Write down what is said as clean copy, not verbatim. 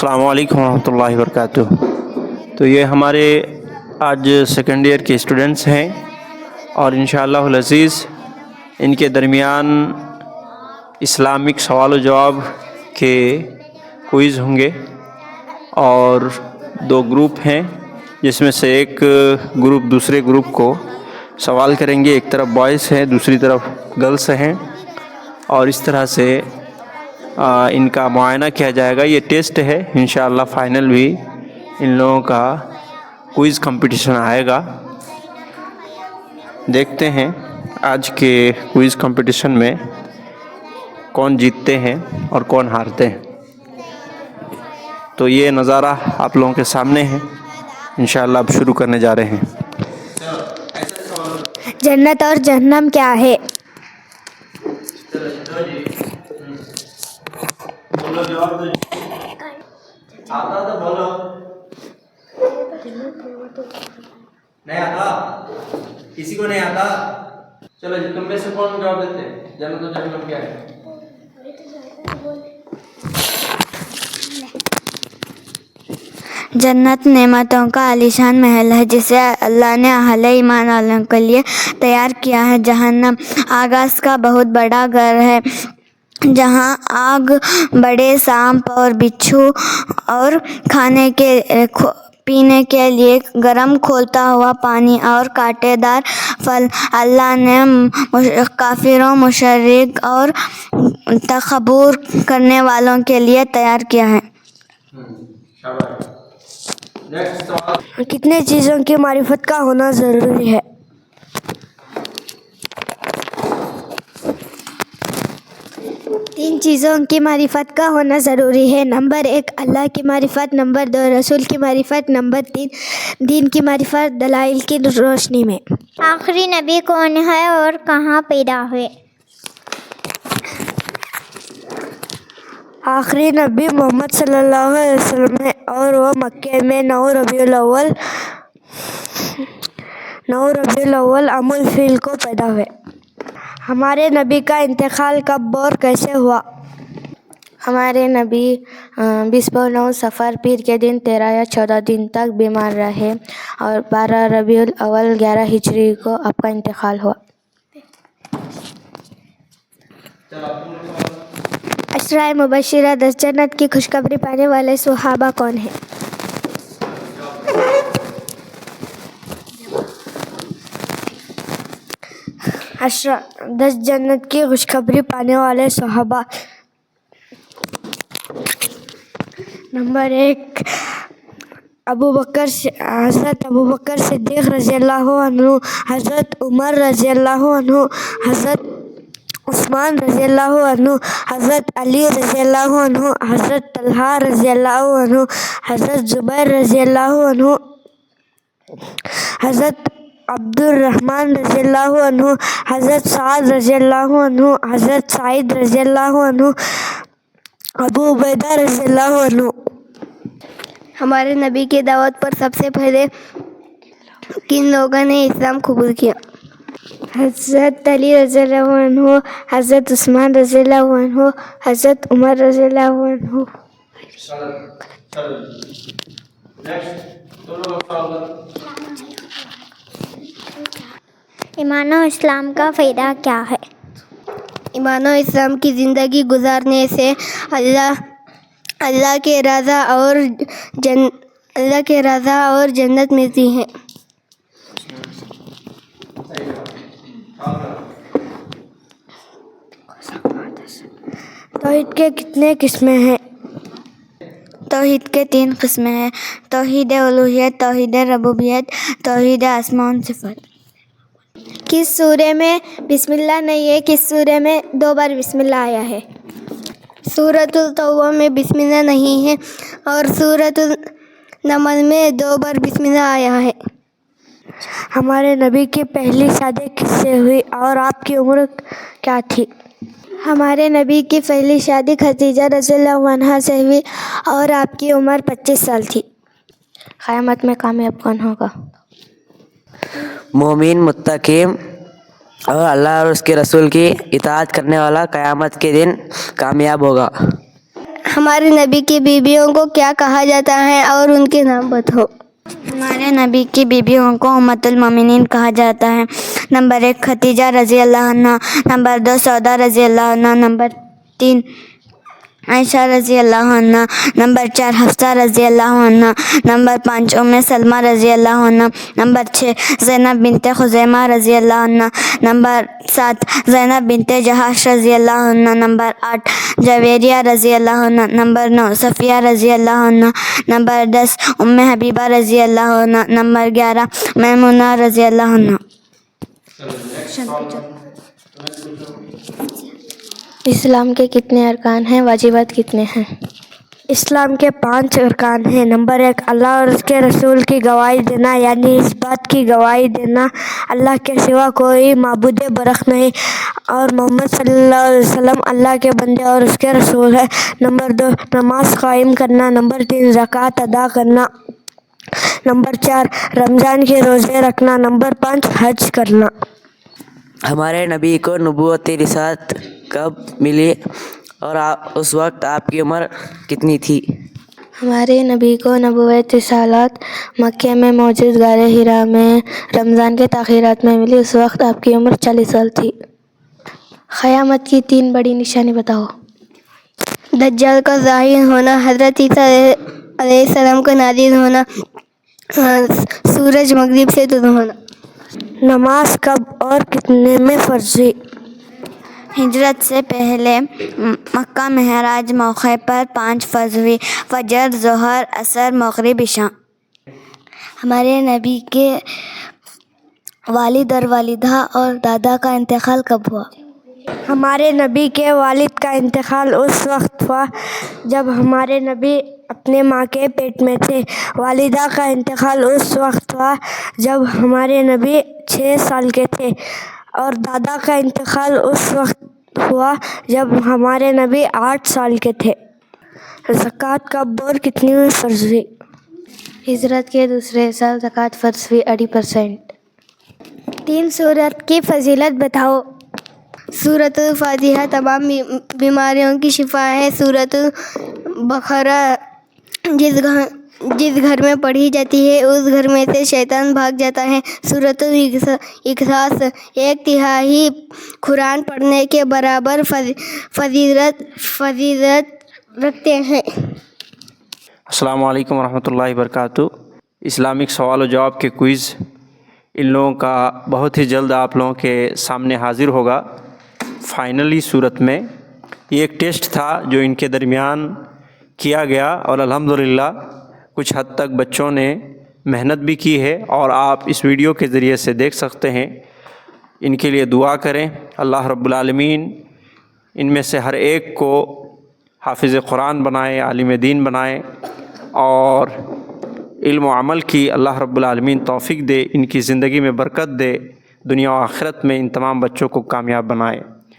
अस्सलामु अलैकुम रहमतुल्लाहि वबरकातुह। तो ये हमारे आज सेकेंड ईयर के स्टूडेंट्स हैं और इंशाअल्लाहुल अज़ीज़ इनके दरमियान इस्लामिक सवाल जवाब के क्विज़ होंगे और दो ग्रुप हैं जिसमें से एक ग्रुप दूसरे ग्रुप को सवाल करेंगे। एक तरफ बॉयज़ हैं, दूसरी तरफ गर्ल्स हैं और इस तरह से इनका मुआयना किया जाएगा। ये टेस्ट है, इंशाअल्लाह फ़ाइनल भी इन लोगों का क्विज़ कंपटीशन आएगा। देखते हैं आज के क्विज़ कंपटीशन में कौन जीतते हैं और कौन हारते हैं। तो ये नज़ारा आप लोगों के सामने है। इंशाअल्लाह अब शुरू करने जा रहे हैं। जन्नत और जहन्नम क्या है? आता तो बोलो। नहीं आता? किसी को नहीं आता? चलो जी, तुम में से कौन जवाब देते हैं? जन्नत और जहन्नम क्या है? जन्नत नेमतों का आलीशान महल है जिसे अल्लाह ने अहले ईमान वालों के लिए तैयार किया है। जहन्नम आगाज़ का बहुत बड़ा घर है जहाँ आग, बड़े सांप और बिच्छू और खाने के पीने के लिए गर्म खौलता हुआ पानी और कांटेदार फल अल्लाह ने काफिरों, मुशरिक और तकब्बुर करने वालों के लिए तैयार किया है। कितने चीज़ों की मारिफत का होना ज़रूरी है? तीन चीज़ों की मारिफत का होना ज़रूरी है। नंबर 1 अल्लाह की मारिफत, नंबर 2 रसूल की मारिफत, नंबर 3 दीन की मारिफत दलाइल की रोशनी में। आखिरी नबी कौन है और कहाँ पैदा हुए? आखिरी नबी मोहम्मद सल्लल्लाहु अलैहि वसल्लम है और वो मक्के में 9 रबीउल अव्वल अमुल फील को पैदा हुए। हमारे नबी का इंतकाल कब और कैसे हुआ? हमारे नबी 20/9 सफ़र पीर के दिन 13 या 14 दिन तक बीमार रहे और 12 रबीउल अव्वल 11 हिजरी को आपका इंतकाल हुआ। अशराए मुबश्शिरा 10 जन्नत की खुशखबरी पाने वाले सुहाबा कौन हैं? अशरा 10 जन्नत की खुशखबरी पाने वाले सुहाबा। नंबर 1 हज़रत अबू बकर सिद्दीक़ रज़ियल्लाहु अन्हु, हज़रत उमर रज़ियल्लाहु अन्हु, हज़रत उस्मान रज़ियल्लाहु अन्हु, हज़रत अली रज़ियल्लाहु अन्हु, हज़रत तलहा रज़ियल्लाहु अन्हु, हज़रत ज़ुबैर रज़ियल्लाहु अन्हु, हज़रत अब्दुर्रहमान रज़ियल्लाहु अन्हु, हज़रत साद रज़ियल्लाहु अन्हु, हज़रत साइद रज़ियल्लाहु अन्हु, अबू उबैदा रज़ियल्लाहु अन्हु। हमारे नबी की दावत पर सबसे पहले किन लोगों ने इस्लाम कबूल किया? हज़रत अली रज़ियल्लाहु अन्हु, हज़रत उस्मान रज़ियल्लाहु अन्हु, हज़रत उमर रज़ियल्लाहु अन्हु। ईमान और इस्लाम का फ़ायदा क्या है? ईमान और इस्लाम की ज़िंदगी गुजारने से अल्लाह के रज़ा और जन्नत मिलती है। तौहीद के कितने किस्में हैं? तौहीद के 3 किस्में हैं। तौहीद उलूहियत, तौहीद रबूबियत, तौहीद अस्मा व सिफ़ात। किस सूरे में बिस्मिल्लाह नहीं है? किस सूरे में 2 बार बिस्मिल्लाह आया है? सूरतुल तौबा में बिस्मिल्लाह नहीं है और सूरतुल नमल में 2 बार बिस्मिल्लाह आया है। हमारे नबी की पहली शादी किससे हुई और आपकी उम्र क्या थी? हमारे नबी की पहली शादी खदीजा रज़ियल्लाहु अन्हा से हुई और आपकी उम्र 25 साल थी। क़यामत में कामयाब कौन होगा? मोमिन, मुत्तकी और अल्लाह और उसके रसूल की इताअत करने वाला क़यामत के दिन कामयाब होगा। ہمارے نبی کی بیویوں کو کیا کہا جاتا ہے اور ان کے نام بتاؤ۔ ہمارے نبی کی بیویوں کو امت المومنین کہا جاتا ہے۔ نمبر 1 خدیجہ رضی اللہ عنہ، نمبر 2 سودا رضی اللہ عنہ، نمبر 3 عائشہ رضی اللہ عنہ، نمبر 4 حفصہ رضی اللہ عنہ، نمبر 5 ام سلمہ رضی اللہ عنہ، نمبر 6 زینب بنت خزیمہ رضی اللہ عنہ، نمبر 7 زینب بنت جہاش رضی اللہ عنہ، نمبر 8 جویریہ رضی اللہ عنہ، نمبر 9 صفیہ رضی اللہ عنہ، نمبر 10 ام حبیبہ رضی اللہ عنہ، نمبر 11 میمونہ رضی اللہ عنہ۔ اسلام کے کتنے ارکان ہیں؟ واجبات کتنے ہیں؟ اسلام کے 5 ارکان ہیں۔ نمبر 1 اللہ اور اس کے رسول کی گواہی دینا، یعنی اس بات کی گواہی دینا اللہ کے سوا کوئی معبود برحق نہیں اور محمد صلی اللہ علیہ وسلم اللہ کے بندے اور اس کے رسول ہے۔ نمبر 2 نماز قائم کرنا۔ نمبر 3 زکوٰۃ ادا کرنا۔ نمبر 4 رمضان کے روزے رکھنا۔ نمبر 5 حج کرنا۔ ہمارے نبی کو نبوت رسالت کب ملی اور اس وقت آپ کی عمر کتنی تھی؟ ہمارے نبی کو نبوت رسالت مکہ میں موجود غار حرا میں رمضان کے تاخیرات میں ملی۔ اس وقت آپ کی عمر 40 سال تھی۔ قیامت کی 3 بڑی نشانی بتاؤ۔ دجال کا ظاہر ہونا، حضرت عیسیٰ علیہ السلام کا نازل ہونا، سورج مغرب سے طلوع ہونا۔ نماز کب اور کتنے میں فرض ہوئی؟ ہجرت سے پہلے مکہ معراج موقع پر 5 فرض ہوئی: فجر، ظہر، عصر، مغرب، عشاء۔ ہمارے نبی کے والد اور والدہ اور دادا کا انتقال کب ہوا؟ ہمارے نبی کے والد کا انتقال اس وقت ہوا جب ہمارے نبی اپنے ماں کے پیٹ میں تھے۔ والدہ کا انتقال اس وقت ہوا جب ہمارے نبی 6 سال کے تھے، اور دادا کا انتقال اس وقت ہوا جب ہمارے نبی 8 سال کے تھے۔ زکوٰۃ کب اور کتنی میں فرض ہوئی؟ ہجرت کے دوسرے سال زکوٰۃ فرض ہوئی 2.5%۔ 3 سورت کی فضیلت بتاؤ۔ سورۃ الفاتحہ تمام بیماریوں کی شفا ہے۔ سورۃ البقرہ جس گھر میں پڑھی جاتی ہے اس گھر میں سے شیطان بھاگ جاتا ہے۔ سورۃ الاخلاص 1/3 قرآن پڑھنے کے برابر فضیلت رکھتے ہیں۔ السلام علیکم ورحمۃ اللہ وبرکاتہ۔ اسلامک سوال و جواب کے کوئز ان لوگوں کا بہت ہی جلد آپ لوگوں کے سامنے حاضر ہوگا فائنلی صورت میں۔ یہ ایک ٹیسٹ تھا جو ان کے درمیان کیا گیا اور الحمدللہ کچھ حد تک بچوں نے محنت بھی کی ہے اور آپ اس ویڈیو کے ذریعے سے دیکھ سکتے ہیں۔ ان کے لیے دعا کریں، اللہ رب العالمین ان میں سے ہر ایک کو حافظ قرآن بنائے، عالم دین بنائے اور علم و عمل کی اللہ رب العالمین توفیق دے، ان کی زندگی میں برکت دے، دنیا و آخرت میں ان تمام بچوں کو کامیاب بنائے۔